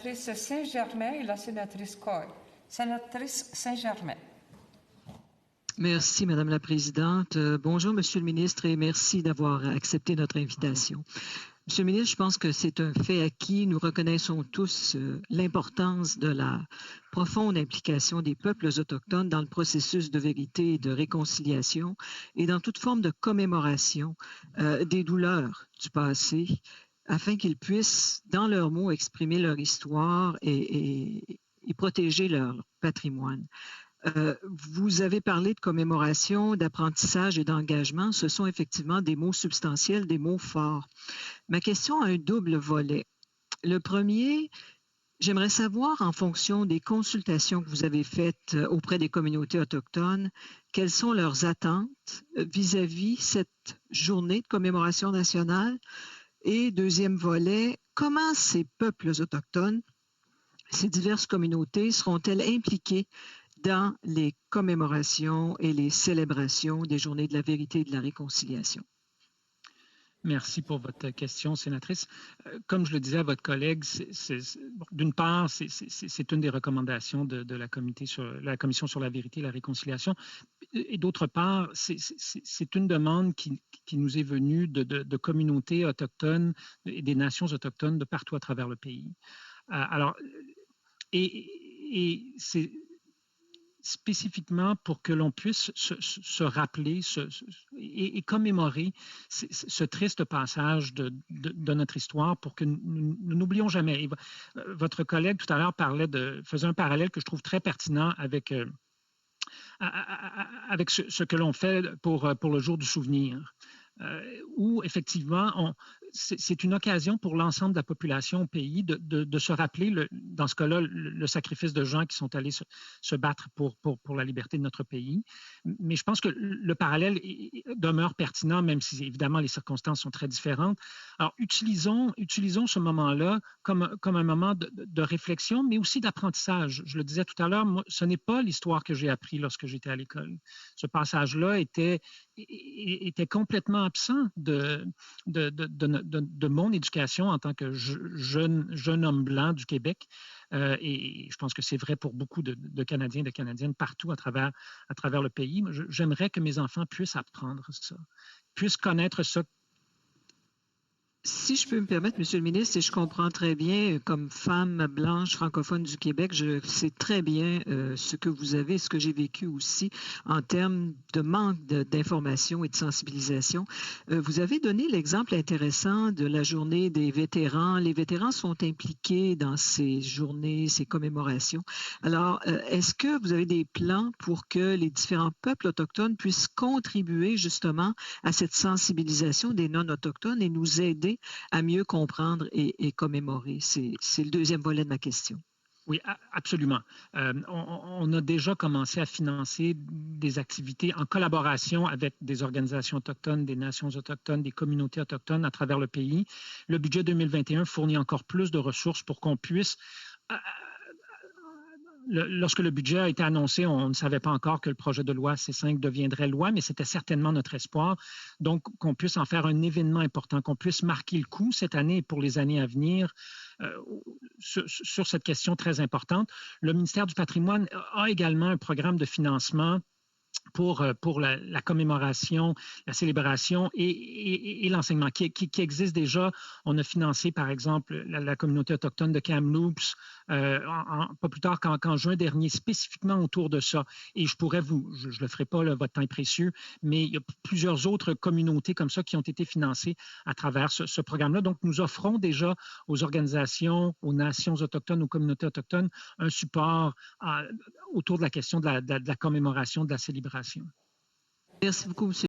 Sénatrice Saint-Germain et la sénatrice Coy. Sénatrice Saint-Germain. Merci, Madame la Présidente. Bonjour, Monsieur le ministre, et merci d'avoir accepté notre invitation. Monsieur le ministre, je pense que c'est un fait acquis. Nous reconnaissons tous l'importance de la profonde implication des peuples autochtones dans le processus de vérité et de réconciliation et dans toute forme de commémoration des douleurs du passé, afin qu'ils puissent, dans leurs mots, exprimer leur histoire et protéger leur patrimoine. Vous avez parlé de commémoration, d'apprentissage et d'engagement. Ce sont effectivement des mots substantiels, des mots forts. Ma question a un double volet. Le premier, j'aimerais savoir, en fonction des consultations que vous avez faites auprès des communautés autochtones, quelles sont leurs attentes vis-à-vis cette journée de commémoration nationale? Et deuxième volet, comment ces peuples autochtones, ces diverses communautés, seront-elles impliquées dans les commémorations et les célébrations des Journées de la vérité et de la réconciliation? Merci pour votre question, sénatrice. Comme je le disais à votre collègue, d'une part, c'est une des recommandations de la Commission sur la vérité et la réconciliation. Et d'autre part, c'est une demande qui nous est venue de communautés autochtones et des nations autochtones de partout à travers le pays. Alors, et c'est spécifiquement pour que l'on puisse se rappeler et commémorer ce triste passage de notre histoire pour que nous n'oublions jamais. Et votre collègue tout à l'heure faisait un parallèle que je trouve très pertinent avec ce que l'on fait pour le jour du souvenir, où effectivement, c'est une occasion pour l'ensemble de la population au pays de se rappeler, dans ce cas-là, le sacrifice de gens qui sont allés se battre pour la liberté de notre pays. Mais je pense que le parallèle demeure pertinent, même si évidemment les circonstances sont très différentes. Alors, utilisons ce moment-là comme un moment de réflexion, mais aussi d'apprentissage. Je le disais tout à l'heure, moi, ce n'est pas l'histoire que j'ai appris lorsque j'étais à l'école. Ce passage-là était complètement absent de mon éducation en tant que jeune homme blanc du Québec. Et je pense que c'est vrai pour beaucoup de Canadiens et de Canadiennes partout à travers le pays. J'aimerais que mes enfants puissent apprendre ça, puissent connaître ça. Si je peux me permettre, Monsieur le ministre, et je comprends très bien, comme femme blanche francophone du Québec, je sais très bien ce que vous avez, ce que j'ai vécu aussi en termes de manque d'information et de sensibilisation. Vous avez donné l'exemple intéressant de la journée des vétérans. Les vétérans sont impliqués dans ces journées, ces commémorations. Alors, est-ce que vous avez des plans pour que les différents peuples autochtones puissent contribuer justement à cette sensibilisation des non-autochtones et nous aider à mieux comprendre et commémorer? C'est le deuxième volet de ma question. Oui, absolument. On a déjà commencé à financer des activités en collaboration avec des organisations autochtones, des nations autochtones, des communautés autochtones à travers le pays. Le budget 2021 fournit encore plus de ressources pour qu'on puisse... Lorsque le budget a été annoncé, on ne savait pas encore que le projet de loi C5 deviendrait loi, mais c'était certainement notre espoir. Donc, qu'on puisse en faire un événement important, qu'on puisse marquer le coup cette année et pour les années à venir sur cette question très importante. Le ministère du Patrimoine a également un programme de financement pour la commémoration, la célébration et l'enseignement qui existe déjà. On a financé, par exemple, la communauté autochtone de Kamloops, pas plus tard qu'en juin dernier, spécifiquement autour de ça. Et je pourrais je ne le ferai pas, là, votre temps est précieux, mais il y a plusieurs autres communautés comme ça qui ont été financées à travers ce programme-là. Donc, nous offrons déjà aux organisations, aux nations autochtones, aux communautés autochtones, un support autour de la question de la commémoration, de la célébration. Merci beaucoup, M.